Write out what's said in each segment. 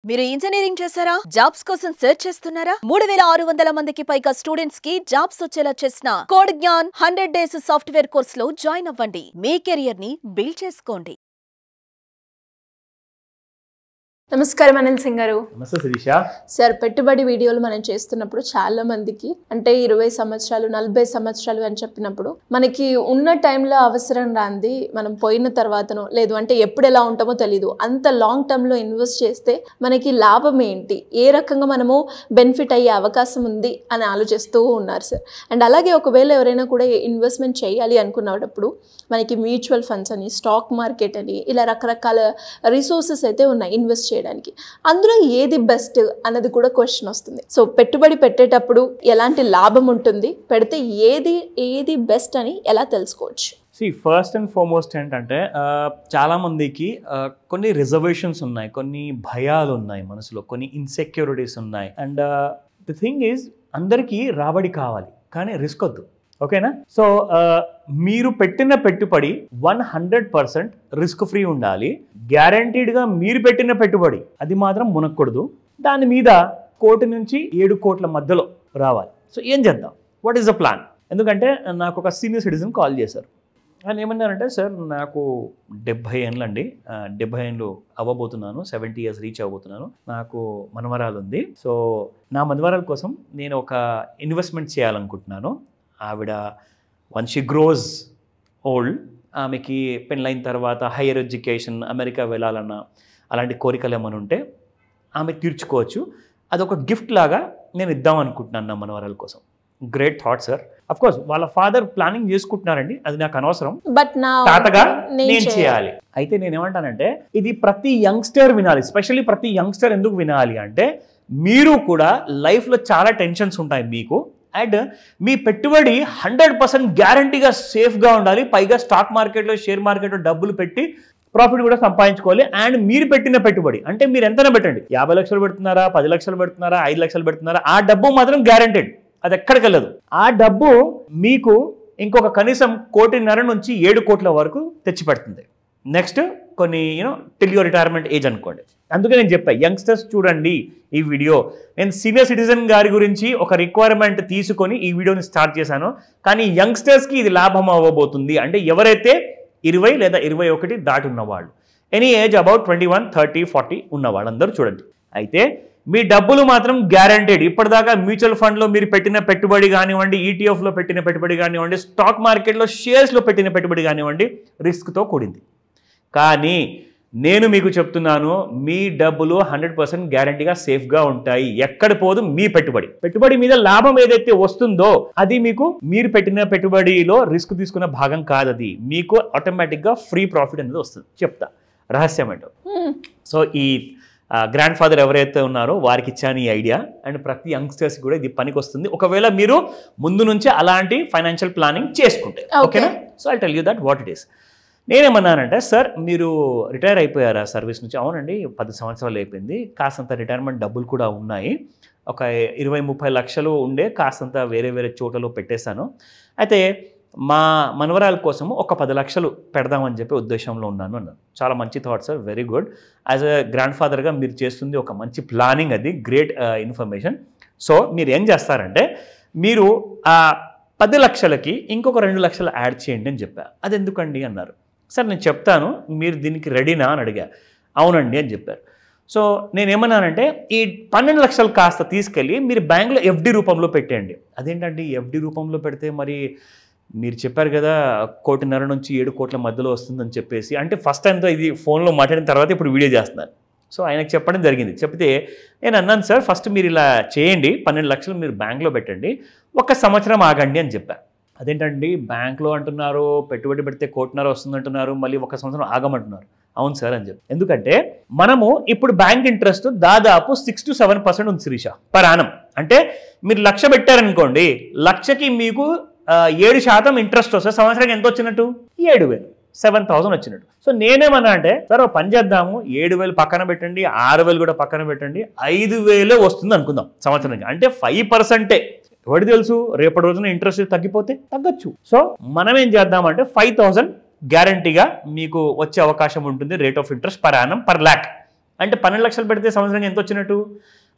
మీరు ఇంజనీరింగ్ చేశారా? జాబ్స్ కోసం సెర్చ్ చేస్తున్నారా? 3600 మందికి పైగా స్టూడెంట్స్ కి జాబ్స్ వచ్చేలా చేసిన కోడ్ జ్ఞాన్ 100 డేస్ సాఫ్ట్వేర్ కోర్సులో జాయిన్ అవ్వండి. మీ కెరియర్ ని బిల్డ్ చేసుకోండి. నమస్కారం అనిల్ సింగ్ గారు. నమస్తే శిరీష. సార్, పెట్టుబడి వీడియోలు మనం చేస్తున్నప్పుడు చాలా మందికి అంటే 20 సంవత్సరాలు 40 సంవత్సరాలు అని చెప్పినప్పుడు మనకి ఉన్న టైంలో అవసరం రాంది మనం పోయిన తర్వాతనో లేదు అంటే ఎప్పుడు ఎలా ఉంటామో తెలీదు. అంత లాంగ్ టర్మ్లో ఇన్వెస్ట్ చేస్తే మనకి లాభం ఏంటి, ఏ రకంగా మనము బెనిఫిట్ అయ్యే అవకాశం ఉంది అని ఆలోచిస్తూ ఉన్నారు సార్. అండ్ అలాగే ఒకవేళ ఎవరైనా కూడా ఇన్వెస్ట్మెంట్ చేయాలి అనుకున్నప్పుడు మనకి మ్యూచువల్ ఫండ్స్ అని, స్టాక్ మార్కెట్ అని, ఇలా రకరకాల రిసోర్సెస్ అయితే ఉన్నాయి ఇన్వెస్ట్ చేయడానికి. అందులో ఏది బెస్ట్ అన్నది కూడా క్వశ్చన్ వస్తుంది. సో పెట్టుబడి పెట్టేటప్పుడు ఎలాంటి లాభం ఉంటుంది, పెడితే ఏది బెస్ట్ అని ఎలా తెలుసుకోవచ్చు? ఫస్ట్ అండ్ ఫార్మోస్ట్ ఏంటంటే చాలామందికి కొన్ని రిజర్వేషన్స్ ఉన్నాయి, కొన్ని భయాలు ఉన్నాయి మనసులో, కొన్ని ఇన్సెక్యూరిటీస్ ఉన్నాయి. అండ్ ది థింగ్ ఈజ్ అందరికీ రాబడి కావాలి కానీ రిస్క్ వద్దు. ఓకేనా? సో మీరు పెట్టిన పెట్టుబడి 100% రిస్క్ ఫ్రీ ఉండాలి. గ్యారంటీడ్గా మీరు పెట్టిన పెట్టుబడి అది మాత్రం మునక్కూడదు. దాని మీద 1 కోటి నుంచి 7 కోట్ల మధ్యలో రావాలి. సో ఏం చేద్దాం, వాట్ ఈస్ ద ప్లాన్? ఎందుకంటే నాకు ఒక సీనియర్ సిటిజన్ కాల్ చేశారు. ఆయన ఏమన్నారంటే, సార్ నాకు 70 ఏళ్ళు అండి, 70 ఏళ్ళు అవ్వబోతున్నాను, 70 years రీచ్ అవ్వబోతున్నాను, నాకు మనవరాలు ఉంది. సో నా మనవరాల కోసం నేను ఒక ఇన్వెస్ట్మెంట్ చేయాలనుకుంటున్నాను. ఆవిడ వన్స్ షీ గ్రోస్ ఓల్డ్, ఆమెకి పెళ్ళైన తర్వాత హైయర్ ఎడ్యుకేషన్, అమెరికా వెళ్ళాలన్న అలాంటి కోరికలు ఏమైనా ఉంటే ఆమె తీర్చుకోవచ్చు. అదొక గిఫ్ట్ లాగా నేను ఇద్దాం అనుకుంటున్నాను నా మనవరాల కోసం. Great thought sir. Of course వాళ్ళ ఫాదర్ ప్లానింగ్ చేసుకుంటున్నారండి, అది నాకు అనవసరం, బట్ తాతగా నేను చేయాలి. అయితే నేనేమంటానంటే, ఇది ప్రతి యంగ్స్టర్ వినాలి. స్పెషల్లీ ప్రతి యంగ్స్టర్ ఎందుకు వినాలి అంటే, మీరు కూడా లైఫ్లో చాలా టెన్షన్స్ ఉంటాయి మీకు. అండ్ మీ పెట్టుబడి 100% గ్యారంటీగా సేఫ్గా ఉండాలి. పైగా స్టాక్ మార్కెట్లో, షేర్ మార్కెట్లో డబ్బులు పెట్టి ప్రాఫిట్ కూడా సంపాదించుకోవాలి. అండ్ మీరు పెట్టిన పెట్టుబడి అంటే మీరు ఎంతైనా పెట్టండి, 50 లక్షలు పెడుతున్నారా, 10 లక్షలు పెడుతున్నారా, 5 లక్షలు పెడుతున్నారా, ఆ డబ్బు మాత్రం గ్యారంటీడ్, అది ఎక్కడికి వెళ్ళదు. ఆ డబ్బు మీకు ఇంకొక కనీసం 1.5 కోటి నుంచి 7 కోట్ల వరకు తెచ్చిపెడుతుంది. నెక్స్ట్ కొన్ని టిల్ యువర్ రిటైర్మెంట్ ఏజ్ అనుకోండి. అందుకే నేను చెప్పా, యంగ్స్టర్స్ చూడండి ఈ వీడియో. నేను సీనియర్ సిటిజన్ గారి గురించి ఒక రిక్వైర్మెంట్ తీసుకొని ఈ వీడియోని స్టార్ట్ చేశాను. కానీ యంగ్స్టర్స్కి ఇది లాభం అవ్వబోతుంది. అంటే ఎవరైతే 20 లేదా 21 దాటి ఉన్నవాళ్ళు, ఎనీ ఏజ్ అబౌట్ 21, 30, 40 ఉన్న వాళ్ళందరూ చూడండి. అయితే మీ డబ్బులు మాత్రం గ్యారంటీడ్. ఇప్పటిదాకా మ్యూచువల్ ఫండ్లో మీరు పెట్టిన పెట్టుబడి కానివ్వండి, ఈటీఎఫ్లో పెట్టిన పెట్టుబడి కానివ్వండి, స్టాక్ మార్కెట్లో షేర్స్లో పెట్టిన పెట్టుబడి కానివ్వండి, రిస్క్తో కూడింది. కానీ నేను మీకు చెప్తున్నాను, మీ డబ్బులు 100% గ్యారంటీగా సేఫ్గా ఉంటాయి. ఎక్కడ పోదు మీ పెట్టుబడి మీద లాభం ఏదైతే వస్తుందో అది మీకు మీరు పెట్టిన పెట్టుబడిలో రిస్క్ తీసుకున్న భాగం కాదు. అది మీకు ఆటోమేటిక్గా ఫ్రీ ప్రాఫిట్ అనేది వస్తుంది. చెప్తా రహస్యం ఏంటో. సో ఈ గ్రాండ్ ఫాదర్ ఎవరైతే ఉన్నారో వారికి ఇచ్చాను ఈ ఐడియా. అండ్ ప్రతి యంగ్స్టర్స్ కూడా ఇది పనికి వస్తుంది, ఒకవేళ మీరు ముందు నుంచే అలాంటి ఫైనాన్షియల్ ప్లానింగ్ చేసుకుంటే. ఓకేనా? So I tell you that what it is. నేనేమన్నానంటే, సార్ మీరు రిటైర్ అయిపోయారా సర్వీస్ నుంచి? అవునండి, 10 సంవత్సరాలు అయిపోయింది, కాస్తంత రిటైర్మెంట్ డబ్బులు కూడా ఉన్నాయి, ఒక 20-30 లక్షలు ఉండే కాస్తంత వేరే వేరే చోట్లలో పెట్టేశాను. అయితే మా మనవరాల కోసము ఒక 10 లక్షలు పెడదామని చెప్పి ఉద్దేశంలో ఉన్నాను అన్నాను. చాలా మంచి thought sir, very good. As a grand ఫాదర్గా మీరు చేస్తుంది ఒక మంచి ప్లానింగ్, అది గ్రేట్ ఇన్ఫర్మేషన్. సో మీరు ఏం చేస్తారంటే, మీరు ఆ 10 లక్షలకి ఇంకొక 2 లక్షలు యాడ్ చేయండి అని చెప్పా. అది ఎందుకండి అన్నారు. సార్ నేను చెప్తాను, మీరు దీనికి రెడీనా అని అడిగా. అవునండి అని చెప్పారు. సో నేనేమన్నానంటే, ఈ 12 లక్షలు కాస్త తీసుకెళ్ళి మీరు బ్యాంకులో ఎఫ్డి రూపంలో పెట్టేయండి. అదేంటండి ఎఫ్డి రూపంలో పెడితే, మరి మీరు చెప్పారు కదా 1.5 కోటి నుంచి 7 కోట్ల మధ్యలో వస్తుందని చెప్పేసి. అంటే ఫస్ట్ టైంతో ఇది ఫోన్లో మాట్లాడిన తర్వాత ఇప్పుడు వీడియో చేస్తున్నాను. సో ఆయనకు చెప్పడం జరిగింది. చెప్తే నేను అన్నాను, సార్ ఫస్ట్ మీరు ఇలా చేయండి, 12 లక్షలు మీరు బ్యాంక్లో పెట్టండి, 1 సంవత్సరం ఆగండి అని చెప్పాను. అదేంటండి బ్యాంక్లో అంటున్నారు, పెట్టుబడి పెడితే 1.5 కోటి వస్తుంది అంటున్నారు, మళ్ళీ 1 సంవత్సరం ఆగమంటున్నారు. అవును సార్ అని చెప్పి. ఎందుకంటే మనము ఇప్పుడు బ్యాంక్ ఇంట్రెస్ట్ దాదాపు 6 to 7% ఉంది శిరీష, పర్ యానం. అంటే మీరు 1,00,000 పెట్టారనుకోండి, 1,00,000కి మీకు 7% ఇంట్రెస్ట్ వస్తే సంవత్సరానికి ఎంత వచ్చినట్టు? 7,000, 7,000 వచ్చినట్టు. సో నేనేమన్నా అంటే, సార్ ఒక పని చేద్దాము, 7,000 పక్కన పెట్టండి, 6,000 కూడా పక్కన పెట్టండి, 5,000 వస్తుంది అనుకుందాం సంవత్సరానికి. అంటే 5%. ఎవరికి తెలుసు రేపటి రోజున ఇంట్రెస్ట్ తగ్గిపోతే తగ్గచ్చు. సో మనం ఏం చేద్దామంటే 5,000 గ్యారంటీగా మీకు వచ్చే అవకాశం ఉంటుంది, rate of interest per annum per lakh. అంటే 12 లక్షలు పెడితే సంవత్సరానికి ఎంత వచ్చినట్టు?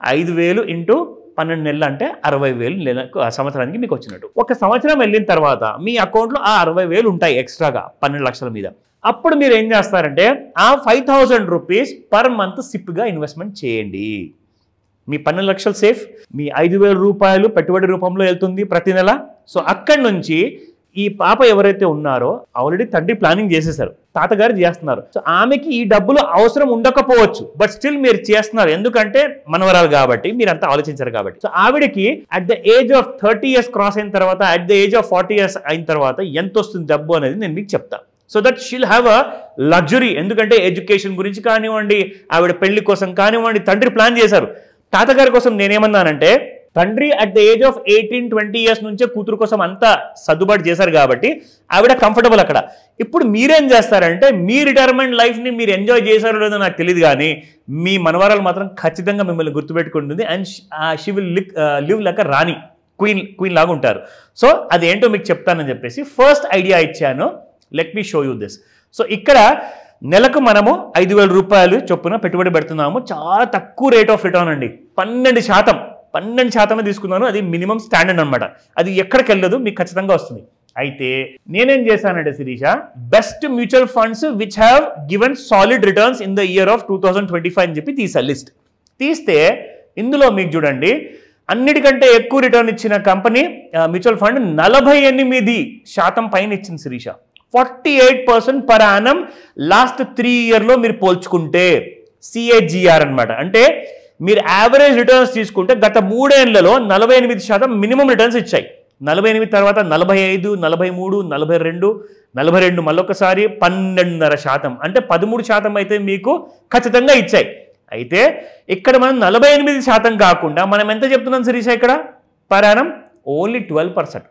5,000 ఇంటూ 12 నెలలు అంటే 60,000 సంవత్సరానికి మీకు వచ్చినట్టు. ఒక సంవత్సరం వెళ్ళిన తర్వాత మీ అకౌంట్లో ఆ 60,000 ఉంటాయి ఎక్స్ట్రాగా 12 లక్షల మీద. అప్పుడు మీరు ఏం చేస్తారంటే ఆ 5,000 రూపీస్ పర్ మంత్ సిప్గా ఇన్వెస్ట్మెంట్ చేయండి. మీ 12 లక్షలు సేఫ్, మీ 5,000 రూపాయలు పెట్టుబడి రూపంలో వెళ్తుంది ప్రతి నెల. సో అక్కడి నుంచి ఈ పాప ఎవరైతే ఉన్నారో ఆల్రెడీ తండ్రి ప్లానింగ్ చేసేసారు, తాతగారు చేస్తున్నారు. సో ఆమెకి ఈ డబ్బులు అవసరం ఉండకపోవచ్చు, బట్ స్టిల్ మీరు చేస్తున్నారు, ఎందుకంటే మనవరాలు కాబట్టి, మీరంతా ఆలోచించారు కాబట్టి. సో ఆవిడకి at the age of 30 years cross అయిన తర్వాత, at the age of 40 years అయిన తర్వాత ఎంత వస్తుంది డబ్బు అనేది నేను మీకు చెప్తాను. So that she'll have a luxury. ఎందుకంటే ఎడ్యుకేషన్ గురించి కానివ్వండి, ఆవిడ పెళ్లి కోసం కానివ్వండి, తండ్రి ప్లాన్ చేశారు. తాతగారి కోసం నేనేమన్నానంటే తండ్రి at the age of 18-20 years నుంచే కూతురు కోసం అంతా సర్దుబాటు చేశారు కాబట్టి ఆవిడ కంఫర్టబుల్ అక్కడ. ఇప్పుడు మీరేం చేస్తారంటే మీ రిటైర్మెంట్ లైఫ్ని మీరు ఎంజాయ్ చేశారో లేదో నాకు తెలియదు, కానీ మీ మనవరాలు మాత్రం ఖచ్చితంగా మిమ్మల్ని గుర్తుపెట్టుకుంటుంది. And she will live like a రాణి, క్వీన్ లాగా ఉంటారు. సో అదేంటో మీకు చెప్తానని చెప్పేసి ఫస్ట్ ఐడియా ఇచ్చాను. Let me show you this. So ఇక్కడ నెలకు మనము 5,000 రూపాయలు చొప్పున పెట్టుబడి పెడుతున్నాము. చాలా తక్కువ రేట్ ఆఫ్ రిటర్న్ అండి, 12% తీసుకున్నాను. అది మినిమం స్టాండర్డ్ అనమాట, అది ఎక్కడికి వెళ్ళదు, మీకు ఖచ్చితంగా వస్తుంది. అయితే నేనేం చేశానంటే Shirisha, best mutual funds which have given solid returns in the year of 2025 అని చెప్పి తీసా లిస్ట్. తీస్తే ఇందులో మీకు చూడండి అన్నిటికంటే ఎక్కువ రిటర్న్ ఇచ్చిన కంపెనీ మ్యూచువల్ ఫండ్ 48% పైన ఇచ్చింది Shirisha. 48% per annum last 3 years మీరు పోల్చుకుంటే CAGR అనమాట. అంటే మీరు యావరేజ్ రిటర్న్స్ తీసుకుంటే గత 3 ఏళ్లలో 48% మినిమం రిటర్న్స్ ఇచ్చాయి. 48 తర్వాత 45, 43, 42 మళ్ళొకసారి 12.5%, అంటే 13% అయితే మీకు ఖచ్చితంగా ఇచ్చాయి. అయితే ఇక్కడ మనం 48% కాకుండా మనం ఎంత చెప్తున్నాం శిరీష ఇక్కడ పర్ యానం? ఓన్లీ 12%,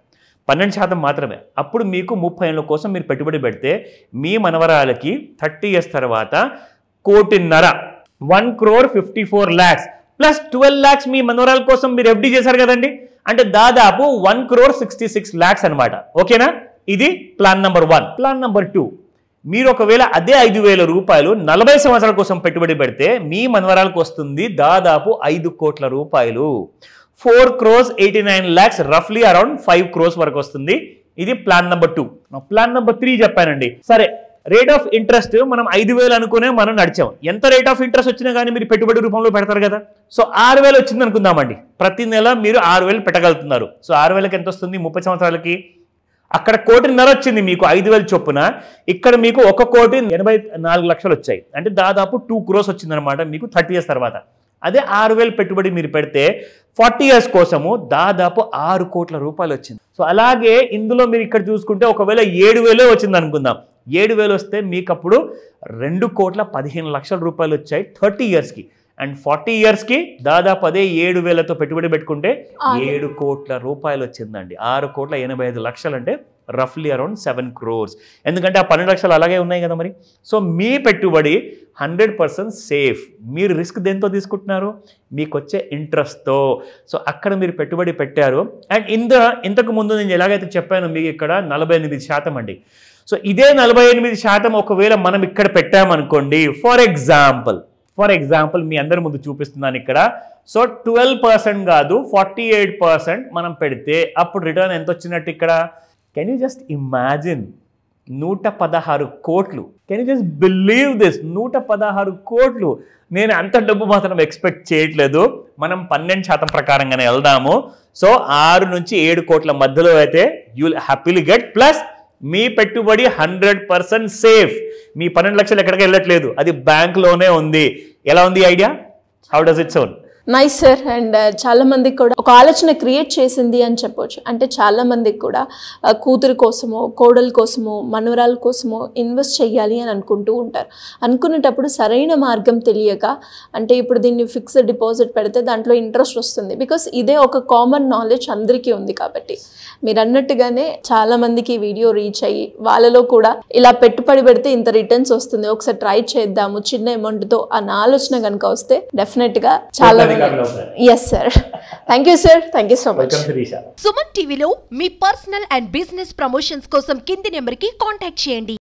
12% మాత్రమే. అప్పుడు మీకు 30 ఏళ్ళ కోసం మీరు పెట్టుబడి పెడితే మీ మనవరాలకి 30 years తర్వాత 1,50,00,000 1,54 lakhs ప్లస్ 12 lakhs మీ మనవరాల కోసం మీరు FD చేశారు కదండి, అంటే దాదాపు 1,66 lakhs అనమాట. ఓకేనా? ఇది ప్లాన్ నెంబర్ 1. ప్లాన్ నెంబర్ 2, మీరు ఒకవేళ అదే 5,000 రూపాయలు 40 సంవత్సరాల కోసం పెట్టుబడి పెడితే మీ మనవరాలకు వస్తుంది దాదాపు 5 కోట్ల రూపాయలు, 4,89 lakhs, రఫ్లీ అరౌండ్ 5 crores వరకు వస్తుంది. ఇది ప్లాన్ నెంబర్ 2. ప్లాన్ నెంబర్ 3 చెప్పానండి. సరే, రేట్ ఆఫ్ ఇంట్రెస్ట్ మనం 5,000 అనుకునే మనం నడిచాం. ఎంత రేట్ ఆఫ్ ఇంట్రెస్ట్ వచ్చినా కానీ మీరు పెట్టుబడి రూపంలో పెడతారు కదా. సో 6,000 వచ్చింది అనుకుందామండి, ప్రతి నెల మీరు 6,000 పెట్టగలుగుతున్నారు. సో 6,000కి ఎంత వస్తుంది 30 సంవత్సరాలకి? అక్కడ 1,50,00,000 వచ్చింది మీకు 5,000 చొప్పున. ఇక్కడ మీకు 1,84,00,000 వచ్చాయి, అంటే దాదాపు 2 crores వచ్చిందనమాట మీకు 30 years తర్వాత. అదే 6,000 పెట్టుబడి మీరు పెడితే 40 years కోసము దాదాపు 6 కోట్ల రూపాయలు వచ్చింది. సో అలాగే ఇందులో మీరు ఇక్కడ చూసుకుంటే ఒకవేళ 7,000 వచ్చింది అనుకుందాం, 7,000 వస్తే మీకు అప్పుడు 2,15,00,000 రూపాయలు వచ్చాయి 30 yearsకి. అండ్ 40 yearsకి దాదాపు అదే 7,000తో పెట్టుబడి పెట్టుకుంటే 7 కోట్ల రూపాయలు వచ్చిందండి. 6,85,00,000 అంటే రఫ్లీ అరౌండ్ 7 crores. ఎందుకంటే ఆ 12 లక్షలు అలాగే ఉన్నాయి కదా మరి. సో మీ పెట్టుబడి 100% సేఫ్. మీరు రిస్క్ దేంతో తీసుకుంటున్నారు? మీకు వచ్చే ఇంట్రెస్ట్తో. సో అక్కడ మీరు పెట్టుబడి పెట్టారు. అండ్ ఇంతకు ముందు నేను ఎలాగైతే చెప్పాను మీకు ఇక్కడ 48% అండి. సో ఇదే 48% ఒకవేళ మనం ఇక్కడ పెట్టామనుకోండి, ఫర్ ఎగ్జాంపుల్ మీ అందరి ముందు చూపిస్తున్నాను ఇక్కడ. సో 12% కాదు 48% మనం పెడితే అప్పుడు రిటర్న్ ఎంత వచ్చినట్టు ఇక్కడ? Can you just imagine? 116 కోట్లు. Can you just believe this? 116 కోట్లు. నేను అంత డబ్బు మాత్రం ఎక్స్పెక్ట్ చేయట్లేదు. మనం 12% ప్రకారంగానే వెళ్దాము. సో 6 నుంచి 7 కోట్ల మధ్యలో అయితే you will happily get. Plus మీ పెట్టుబడి 100% సేఫ్. మీ 12 లక్షలు ఎక్కడికి వెళ్ళట్లేదు, అది బ్యాంక్లోనే ఉంది. ఎలా ఉంది idea? How does it sound? Nice sir. And చాలా మందికి కూడా ఒక ఆలోచన క్రియేట్ చేసింది అని చెప్పొచ్చు. అంటే చాలా మందికి కూడా కూతురు కోసమో, కోడల కోసమో, మనవరాల కోసమో ఇన్వెస్ట్ చేయాలి అని అనుకుంటూ ఉంటారు. అనుకునేటప్పుడు సరైన మార్గం తెలియక, అంటే ఇప్పుడు దీన్ని ఫిక్స్డ్ డిపాజిట్ పెడితే దాంట్లో ఇంట్రెస్ట్ వస్తుంది, బికాస్ ఇదే ఒక కామన్ నాలెడ్జ్ అందరికీ ఉంది. కాబట్టి మీరు అన్నట్టుగానే చాలా మందికి ఈ వీడియో రీచ్ అయ్యి వాళ్ళలో కూడా ఇలా పెట్టుబడి పెడితే ఇంత రిటర్న్స్ వస్తుంది, ఒకసారి ట్రై చేద్దాము చిన్న అమౌంట్తో అన్న ఆలోచన కనుక వస్తే డెఫినెట్గా చాలా. Yes sir. Thank you sir. Thank you so much. Suman టీవీలో మీ పర్సనల్ అండ్ బిజినెస్ ప్రమోషన్స్ కోసం కింది నెంబర్కి కాంటాక్ట్ చేయండి.